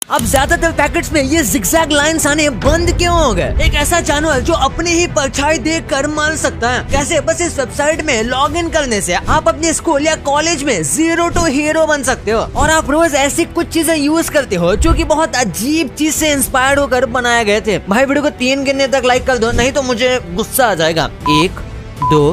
अब ज्यादातर पैकेट्स में ये जिगजैग लाइंस आने बंद क्यों हो गए? एक ऐसा जानवर जो अपनी ही परछाई देख कर मर सकता है, कैसे? बस इस वेबसाइट में लॉग इन करने से आप अपने स्कूल या कॉलेज में 0 to हीरो बन सकते हो। और आप रोज ऐसी कुछ चीजें यूज करते हो जो कि बहुत अजीब चीज से इंस्पायर्ड होकर बनाए गए थे। भाई वीडियो को 3 गिनने तक लाइक कर दो, नहीं तो मुझे गुस्सा आ जाएगा। 1 2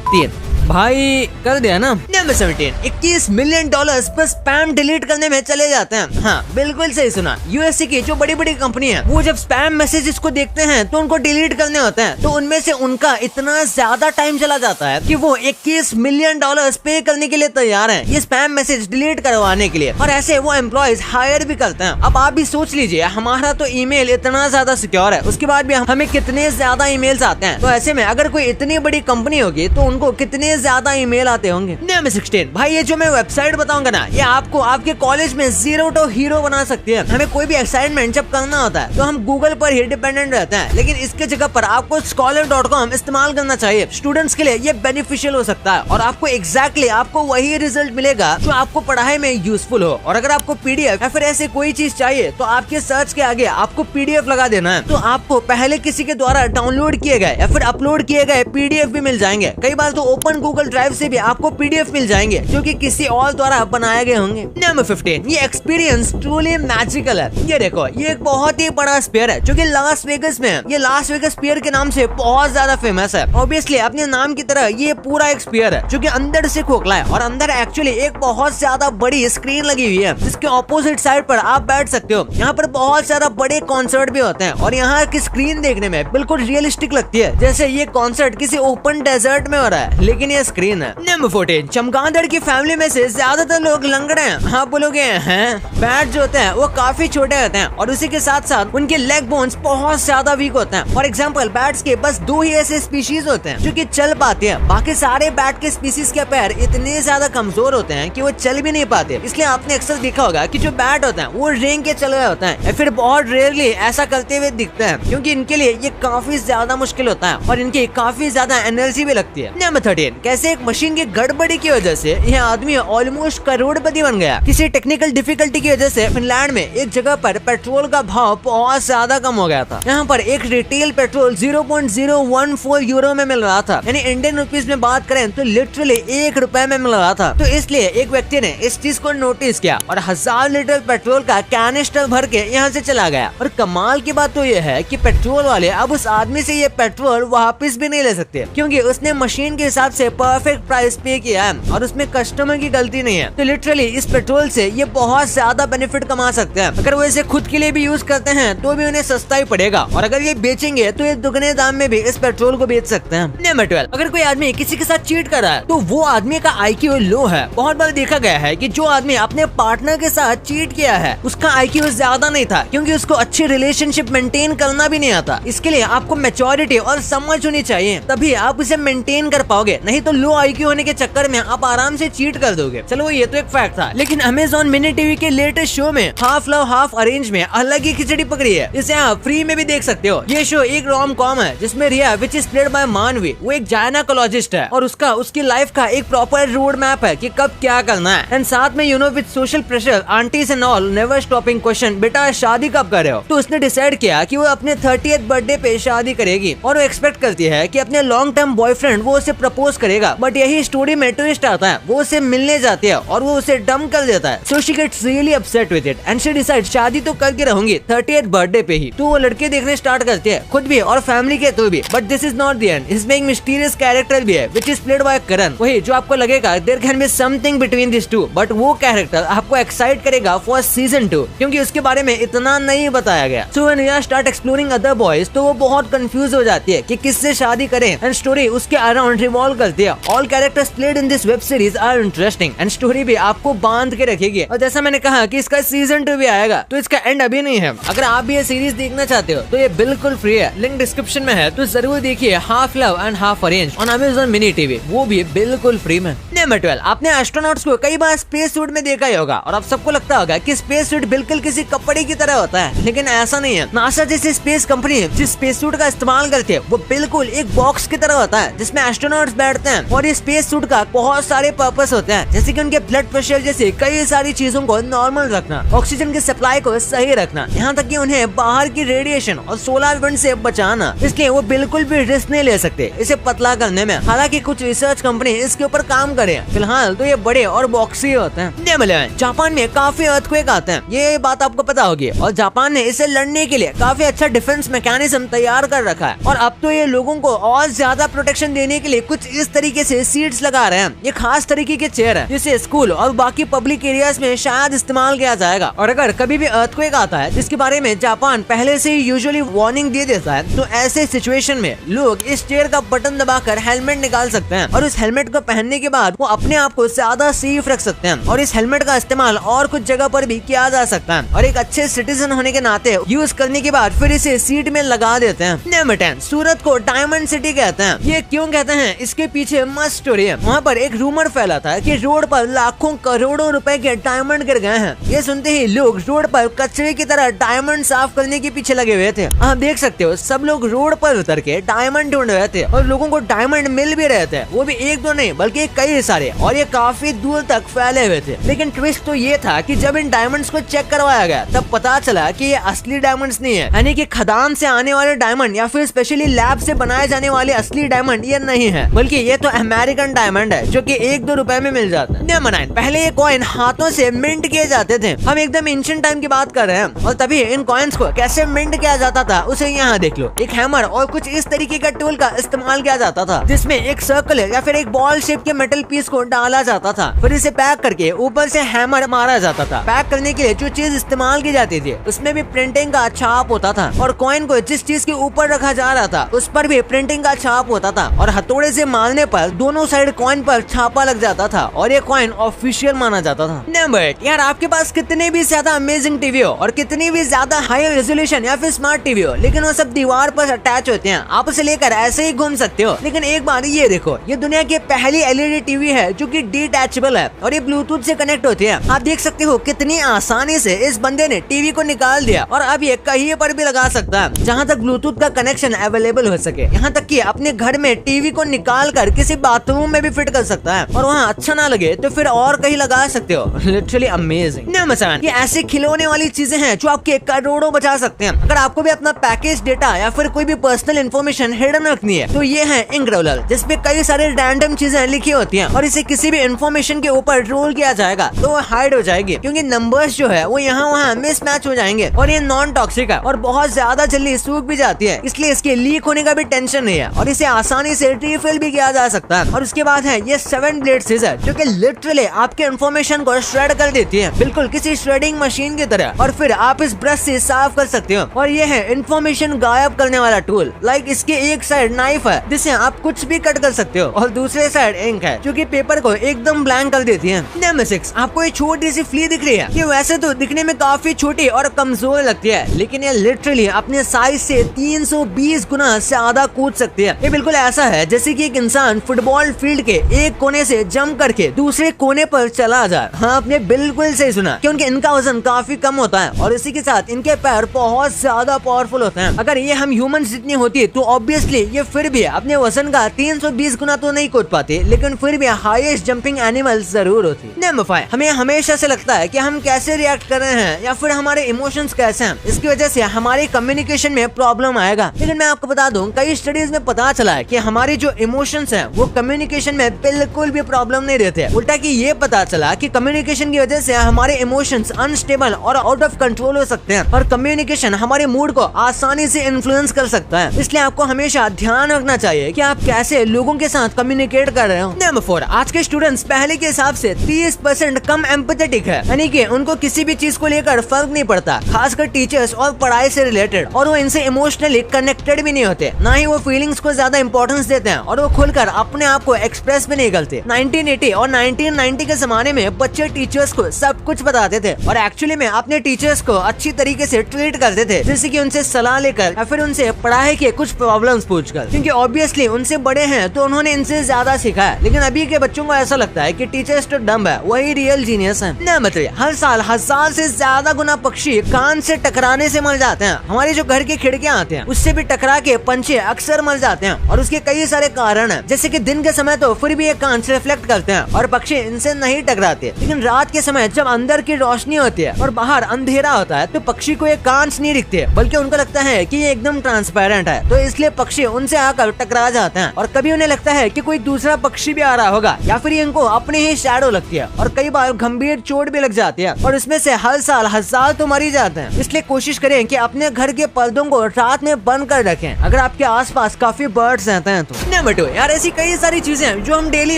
3 भाई कर दिया ना। नंबर 17, $21 मिलियन पर स्पैम डिलीट करने में चले जाते हैं। हाँ बिल्कुल सही सुना। यूएसए की जो बड़ी बड़ी कंपनी है वो जब स्पैम मैसेजेस को देखते हैं तो उनको डिलीट करने होते हैं, तो उनमें से उनका इतना ज्यादा टाइम चला जाता है कि वो $21 मिलियन पे करने के लिए तैयार हैं ये स्पैम मैसेज डिलीट करवाने के लिए। और ऐसे वो एम्प्लॉयज हायर भी करते हैं। अब आप भी सोच लीजिए, हमारा तो ईमेल इतना ज्यादा सिक्योर है, उसके बाद भी हमें कितने ज्यादा ईमेल्स आते हैं। तो ऐसे में अगर कोई इतनी बड़ी कंपनी होगी तो उनको कितने ज्यादा ईमेल आते होंगे। नंबर 16, भाई ये जो मैं वेबसाइट बताऊंगा ना, ये आपको आपके कॉलेज में 0 to हीरो बना सकती है। हमें कोई भी असाइनमेंट जब करना होता है तो हम गूगल पर ही डिपेंडेंट रहते हैं, लेकिन इसके जगह पर आपको scholar.com इस्तेमाल करना चाहिए। स्टूडेंट्स के लिए ये बेनिफिशियल हो सकता है और आपको एग्जैक्टली आपको वही रिजल्ट मिलेगा जो आपको पढ़ाई में यूजफुल हो। और अगर आपको पीडीएफ या फिर ऐसे कोई चीज चाहिए तो आपके सर्च के आगे आपको पीडीएफ लगा देना है, तो आपको पहले किसी के द्वारा डाउनलोड किए गए या फिर अपलोड किए गए पीडीएफ भी मिल जाएंगे। कई बार तो ओपन गूगल ड्राइव से भी आपको पीडीएफ मिल जाएंगे जो कि किसी और द्वारा बनाए गए होंगे। नंबर 15, ये एक्सपीरियंस ट्रूली मैजिकल है। ये देखो, ये एक बहुत ही बड़ा स्फीयर है जो कि लास वेगस में है। ये लास वेगस स्फीयर के नाम से बहुत ज्यादा फेमस है। ऑब्वियसली अपने नाम की तरह ये पूरा एक स्फीयर है जो कि अंदर से खोखला है और अंदर एक्चुअली एक बहुत ज्यादा बड़ी स्क्रीन लगी हुई है जिसके ऑपोजिट साइड पर आप बैठ सकते हो। यहाँ पर बहुत ज्यादा बड़े कॉन्सर्ट भी होते हैं और यहाँ की स्क्रीन देखने में बिल्कुल रियलिस्टिक लगती है, जैसे ये कॉन्सर्ट किसी ओपन डेजर्ट में हो रहा है, लेकिन ये स्क्रीन है। नंबर 14, चमगादड़ की फैमिली में से ज्यादातर लोग लंगड़े हैं। आप बोलोगे हैं, बैट जो होते हैं वो काफी छोटे होते हैं और उसी के साथ साथ उनके लेग बोन्स बहुत ज्यादा वीक होते हैं। फॉर एग्जाम्पल बैट्स के बस 2 ही ऐसे स्पीशीज होते हैं जो कि चल पाते हैं, बाकी सारे बैट के स्पीशीज के पैर इतने ज्यादा कमजोर होते हैं कि वो चल भी नहीं पाते। इसलिए आपने अक्सर देखा होगा कि जो बैट होते हैं वो रेंग के चल रहे होते हैं या फिर बहुत रेयरली ऐसा करते हुए दिखते हैं, क्योंकि इनके लिए ये काफी ज्यादा मुश्किल होता है और इनकी काफी ज्यादा एनर्जी भी लगती है। नंबर 13, कैसे एक मशीन की गड़बड़ी की वजह से यह आदमी ऑलमोस्ट करोड़पति बन गया। किसी टेक्निकल डिफिकल्टी की वजह से फिनलैंड में एक जगह पर पेट्रोल का भाव बहुत ज्यादा कम हो गया था। यहाँ पर एक रिटेल पेट्रोल 0.014 यूरो में मिल रहा था, यानी इंडियन रुपीज में बात करें तो लिटरली ₹1 में मिल रहा था। तो इसलिए एक व्यक्ति ने इस चीज को नोटिस किया और 1000 लीटर पेट्रोल का कैनिस्टर भर के यहाँ से चला गया। और कमाल की बात तो ये है कि पेट्रोल वाले अब उस आदमी से ये पेट्रोल वापस भी नहीं ले सकते, क्योंकि उसने मशीन के हिसाब से परफेक्ट प्राइस पे किया है और उसमें कस्टमर की गलती नहीं है। तो लिटरली इस पेट्रोल से ये बहुत ज्यादा बेनिफिट कमा सकते हैं। अगर वो इसे खुद के लिए भी यूज करते हैं तो भी उन्हें सस्ता ही पड़ेगा, और अगर ये बेचेंगे तो ये दुगने दाम में भी इस पेट्रोल को बेच सकते हैं। नंबर 12, अगर कोई आदमी किसी के साथ चीट कर रहा है तो वो आदमी का IQ लो है। बहुत बार देखा गया है कि जो आदमी अपने पार्टनर के साथ चीट किया है उसका IQ ज्यादा नहीं था, क्योंकि उसको अच्छी रिलेशनशिप मेंटेन करना भी नहीं आता। इसके लिए आपको मैच्योरिटी और समझ होनी चाहिए, तभी आप इसे मेंटेन कर पाओगे, नहीं तो लो IQ होने के चक्कर में आप आराम से चीट कर दोगे। चलो ये तो एक फैक्ट था, लेकिन अमेज़न मिनी टीवी के लेटेस्ट शो में हाफ लव हाफ अरेंज में अलग ही खिचड़ी पकड़ी है। इसे आप फ्री में भी देख सकते हो। ये शो एक रोम कॉम है जिसमें रिया विच इज प्लेड बाय मानवी, वो एक गायनेकोलॉजिस्ट है और उसकी लाइफ का एक प्रॉपर रोड मैप है कि कब क्या करना है। एंड साथ में with social pressure aunties and all never stopping question, बेटा शादी कब कर रहे हो? तो उसने डिसाइड किया कि वो अपने 30th बर्थडे पे शादी करेगी और वो एक्सपेक्ट करती है कि अपने लॉन्ग टर्म बॉयफ्रेंड वो उसे प्रपोज करेगा। बट यही स्टोरी में ट्विस्ट आता है, वो उसे मिलने जाती है और वो उसे डम कर देता है। So she gets really upset with it and she decide शादी तो करके रहूंगी 30th बर्थडे पे ही। तो वो लड़के देखने स्टार्ट करती है, खुद भी और फैमिली के थ्रू भी। But this is not the end, इसमें एक मिस्टीरियस कैरेक्टर भी है which is played by Karan. वही जो आपको लगेगा there can be something between this two, but वो कैरेक्टर आपको एक्साइट करेगा फॉर सीजन 2, क्योंकि उसके बारे में इतना नहीं बताया गया। So when Riya start exploring other boys तो वो बहुत कंफ्यूज हो जाती है कि किससे शादी करें एंड स्टोरी उसके अराउंड रिवॉल्व करती है। All characters played in this web series are interesting and story भी आपको बांध के रखेगी। और जैसा मैंने कहा कि इसका सीजन 2 भी आएगा, तो इसका एंड अभी नहीं है। अगर आप भी ये सीरीज देखना चाहते हो तो ये बिल्कुल फ्री है, लिंक डिस्क्रिप्शन में है, तो जरूर देखिए half love and half arrange on Amazon mini TV, वो भी बिल्कुल फ्री में। नंबर 12, आपने एस्ट्रोनॉट्स को कई बार स्पेस सूट में देखा ही होगा और अब सबको लगता होगा कि स्पेस सूट बिल्कुल किसी कपड़े की तरह होता है, लेकिन ऐसा नहीं है। नासा जैसी स्पेस कंपनी जिस स्पेस सूट का इस्तेमाल करते हैं वो बिल्कुल एक बॉक्स की तरह होता है जिसमें एस्ट्रोनॉट्स बैठते हैं और इस स्पेस सूट का बहुत सारे पर्पस होते हैं, जैसे कि उनके ब्लड प्रेशर जैसे कई सारी चीजों को नॉर्मल रखना, ऑक्सीजन की सप्लाई को सही रखना, यहाँ तक कि उन्हें बाहर की रेडिएशन और सोलर विंड से बचाना। इसलिए वो बिल्कुल भी रिस्क नहीं ले सकते इसे पतला करने में। हालांकि कुछ रिसर्च कंपनी इसके ऊपर काम करे, फिलहाल तो ये बड़े और बॉक्सी होते हैं। जापान में काफी अर्थक्वेक आते हैं, ये बात आपको पता होगी, और जापान ने इसे लड़ने के लिए काफी अच्छा डिफेंस मैकेनिज्म तैयार कर रखा है। और अब तो ये लोगों को और ज्यादा प्रोटेक्शन देने के लिए कुछ इस तरीके से सीट्स लगा रहे हैं। ये खास तरीके के चेयर है जिसे स्कूल और बाकी पब्लिक एरियाज में शायद इस्तेमाल किया जाएगा। और अगर कभी भी अर्थक्वेक आता है जिसके बारे में जापान पहले से ही यूजुअली वार्निंग दे देता है, तो ऐसे सिचुएशन में लोग इस चेयर का बटन दबाकर हेलमेट निकाल सकते हैं और इस हेलमेट को पहनने के बाद वो अपने आप को ज्यादा सेफ रख सकते हैं। और इस हेलमेट का इस्तेमाल और कुछ जगह पर भी किया जा सकता है और एक अच्छे सिटीजन होने के नाते यूज करने के बाद फिर इसे सीट में लगा देते हैं। नंबर 10, सूरत को डायमंड सिटी कहते हैं। ये क्यों कहते हैं, इसके पीछे मस्त स्टोरी है। वहाँ पर एक रूमर फैला था कि रोड पर लाखों करोड़ों रुपए के डायमंड गिर गए हैं। ये सुनते ही लोग रोड पर कचरे की तरह डायमंड साफ करने के पीछे लगे हुए थे। आप देख सकते हो सब लोग रोड पर उतर के डायमंड ढूंढ रहे थे और लोगों को डायमंड मिल भी रहे थे, वो भी एक दो नहीं बल्कि कई सारे, और ये काफी दूर तक फैले हुए थे। लेकिन ट्विस्ट तो ये था कि जब इन डायमंड्स को चेक करवाया गया तब पता चला कि ये असली डायमंड्स नहीं है, यानी कि खदान से आने वाले डायमंड या फिर स्पेशली लैब से बनाए जाने वाले असली डायमंड ये नहीं है, बल्कि ये तो अमेरिकन डायमंड है जो कि 1-2 रुपए में मिल जाता है। नंबर 9, पहले ये कॉइन हाथों से मिंट किए जाते थे। हम एकदम एंशिएंट टाइम की बात कर रहे हैं और तभी इन कॉइन्स को कैसे मिंट किया जाता था उसे यहाँ देख लो। एक हैमर और कुछ इस तरीके का टूल का इस्तेमाल किया जाता था जिसमें एक सर्कल या फिर एक बॉल शेप के मेटल पीस को डाला जाता था, फिर इसे पैक करके ऊपर से हैमर मारा जाता था। पैक करने के लिए जो चीज इस्तेमाल की जाती थी उसमें भी प्रिंटिंग का छाप होता था और कॉइन को जिस चीज के ऊपर रखा जा रहा था उस पर भी प्रिंटिंग का छाप होता था और हथौड़े से मारने पर दोनों साइड कॉइन पर छापा लग जाता था और ये कॉइन ऑफिशियल माना जाता था। नंबर 8, यार आपके पास कितने भी ज्यादा अमेजिंग टीवी हो और कितनी भी ज्यादा हाई रेजोल्यूशन या फिर स्मार्ट टीवी हो, लेकिन वो सब दीवार पर अटैच होते हैं, आप उसे लेकर ऐसे ही घूम सकते हो। लेकिन एक बार ये देखो, ये दुनिया की पहली एलईडी टीवी है जो कि डिटैचेबल है और ये ब्लूटूथ से कनेक्ट होती है। आप देख सकते हो कितनी आसानी से इस बंदे ने टीवी को निकाल दिया और अब ये कहीं पर भी लगा सकता है जहाँ तक ब्लूटूथ का कनेक्शन अवेलेबल हो सके। यहाँ तक कि अपने घर में टीवी को निकाल कर किसी बाथरूम में भी फिट कर सकता है और वहाँ अच्छा ना लगे तो फिर और कहीं लगा सकते हो। Literally amazing. ये ऐसी खिलौने वाली चीजें हैं जो आपके करोड़ों बचा सकते हैं। अगर आपको भी अपना पैकेज डेटा या फिर कोई भी पर्सनल इन्फॉर्मेशन हिडन रखनी है तो ये है इंक रोलर, जिसपे कई सारे रैंडम चीजें लिखी होती हैं और इसे किसी भी इन्फॉर्मेशन के ऊपर रोल किया जाएगा तो वो हाइड हो जाएगी, क्योंकि नंबर्स जो है वो यहाँ वहाँ मिसमैच हो जाएंगे। और ये नॉन टॉक्सिक है और बहुत ज्यादा जल्दी सूख भी जाती है, इसलिए इसके लीक होने का भी टेंशन नहीं है और इसे आसानी से रिफिल भी किया जा सकता है। और उसके बाद है ये 7 ब्लेड सीजर जो कि लिटरली आपके इन्फॉर्मेशन को श्रेड कर देती है, बिल्कुल किसी श्रेडिंग मशीन की तरह, और फिर आप इस ब्रश से साफ कर सकते हो। और ये है इन्फॉर्मेशन गायब करने वाला टूल। लाइक इसके एक साइड नाइफ है जिससे आप कुछ भी कट कर सकते हो और दूसरे साइड इंक है जो कि पेपर को एकदम ब्लैंक कर देती है। नंबर 6, आपको ये छोटी सी फ्ली दिख रही है। ये वैसे तो दिखने में काफी छोटी और कमजोर लगती है, लेकिन ये लिटरली अपने साइज से 320 गुना ज्यादा कूद सकती है। ये बिल्कुल ऐसा है जैसे कि एक इंसान फुटबॉल फील्ड के एक कोने से जंप करके दूसरे कोने पर चला जाए। हाँ, आपने बिल्कुल सही सुना, क्योंकि इनका वजन काफी कम होता है और इसी के साथ इनके पैर बहुत ज्यादा पावरफुल होते हैं। अगर ये हम ह्यूमंस जितनी होती है तो ऑब्वियसली ये फिर भी अपने वजन का 320 गुना तो नहीं कूद पाते, लेकिन फिर भी हाईएस्ट जंपिंग एनिमल जरूर होती है। नंबर 5, हमें हमेशा से लगता है कि हम कैसे रिएक्ट कर रहे हैं या फिर हमारे इमोशंस कैसे हैं, इसकी वजह से हमारे कम्युनिकेशन में प्रॉब्लम आएगा। लेकिन मैं आपको बता दूं, कई स्टडीज में पता चला है कि हमारे जो इमोशंस हैं वो कम्युनिकेशन में बिल्कुल भी प्रॉब्लम नहीं देते। उल्टा कि ये पता चला कि कम्युनिकेशन की वजह से हमारे इमोशंस अनस्टेबल और आउट ऑफ कंट्रोल हो सकते हैं और कम्युनिकेशन हमारे मूड को आसानी से इन्फ्लुएंस कर सकता है। इसलिए आपको हमेशा ध्यान रखना चाहिए कि आप कैसे लोगों के साथ कम्युनिकेट कर रहे हो। नंबर 4, आज के स्टूडेंट्स पहले के हिसाब से 30% कम एम्पैथेटिक है, यानी कि उनको किसी भी चीज को लेकर फर्क नहीं पड़ता, खासकर टीचर्स और पढ़ाई से रिलेटेड, और वो इनसे इमोशनली कनेक्टेड भी नहीं होते, ना ही वो फीलिंग्स को ज्यादा इंपॉर्टेंस देते हैं और वो खुलकर अपने आप को एक्सप्रेस भी नहीं करते। 1980 और 1990 के जमाने में बच्चे टीचर्स को सब कुछ बताते थे और एक्चुअली में अपने टीचर्स को अच्छी तरीके से ट्रीट करते थे, जैसे कि उनसे सलाह लेकर या फिर उनसे पढ़ाई के कुछ प्रॉब्लम्स पूछकर, क्योंकि ऑब्वियसली उनसे बड़े हैं तो उन्होंने इनसे ज्यादा सीखा है। लेकिन अभी के बच्चों को ऐसा लगता है कि टीचर्स तो डम्ब है, वही रियल जीनियस है। नंबर 3, हर साल 1000 से ज्यादा गुना पक्षी कान से टकराने से मर जाते हैं। हमारी जो घर की खिड़कियां आते हैं उससे भी टकरा के पंछी अक्सर मर जाते हैं और उसके कई सारे कारण हैं, जैसे कि दिन के समय तो फिर भी ये कांच रिफ्लेक्ट करते हैं और पक्षी इनसे नहीं टकराते, लेकिन रात के समय जब अंदर की रोशनी होती है और बाहर अंधेरा होता है तो पक्षी को ये कांच नहीं दिखते, बल्कि उनको लगता है कि ये एकदम ट्रांसपेरेंट है, तो इसलिए पक्षी उनसे आकर टकरा जाते हैं और कभी उन्हें लगता है कि कोई दूसरा पक्षी भी आ रहा होगा या फिर इनको अपनी ही शैडो लगती है और कई बार गंभीर चोट भी लग जाती है और इसमें से हर साल हजार तो मर ही जाते हैं। इसलिए कोशिश करें कि अपने घर के पर्दों को रात में बंद कर रखें अगर आपके आसपास काफी बर्ड्स रहते हैं तो। नंबर 2 यार, ऐसी कई सारी चीजें हैं जो हम डेली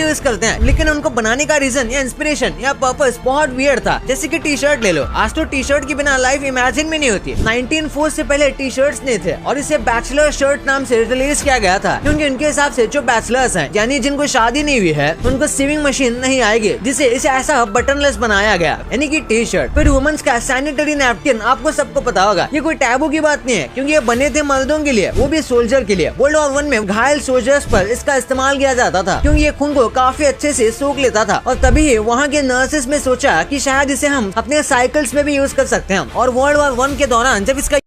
यूज करते हैं लेकिन उनको बनाने का रीजन या इंस्पिरेशन या पर्पस बहुत वियर्ड था, जैसे कि टी शर्ट ले लो। आज तो टी शर्ट के बिना लाइफ इमेजिन भी नहीं होती। 1904 से पहले टी शर्ट्स नहीं थे और इसे बैचलर शर्ट नाम से रिलीज किया गया था, क्योंकि उनके हिसाब से जो बैचलर्स हैं यानी जिनको शादी नहीं हुई है उनको सिविंग मशीन नहीं आएगी, जिसे इसे ऐसा बटनलेस बनाया गया यानी कि टी शर्ट। फिर वुमेन्स का सैनिटरी नैपकिन आपको सबको पता होगा, ये कोई टैबू की बात नहीं है क्योंकि ये बने थे मर्दों के लिए, वो भी सोल्जर के लिए। वर्ल्ड वॉर 1 में घायल सोल्जर्स पर इसका इस्तेमाल किया जाता था क्योंकि ये खून को काफी अच्छे से सोख लेता था और तभी वहाँ के नर्सेस ने सोचा कि शायद इसे हम अपने साइकिल्स में भी यूज कर सकते हैं। और वर्ल्ड वॉर 1 के दौरान जब इसका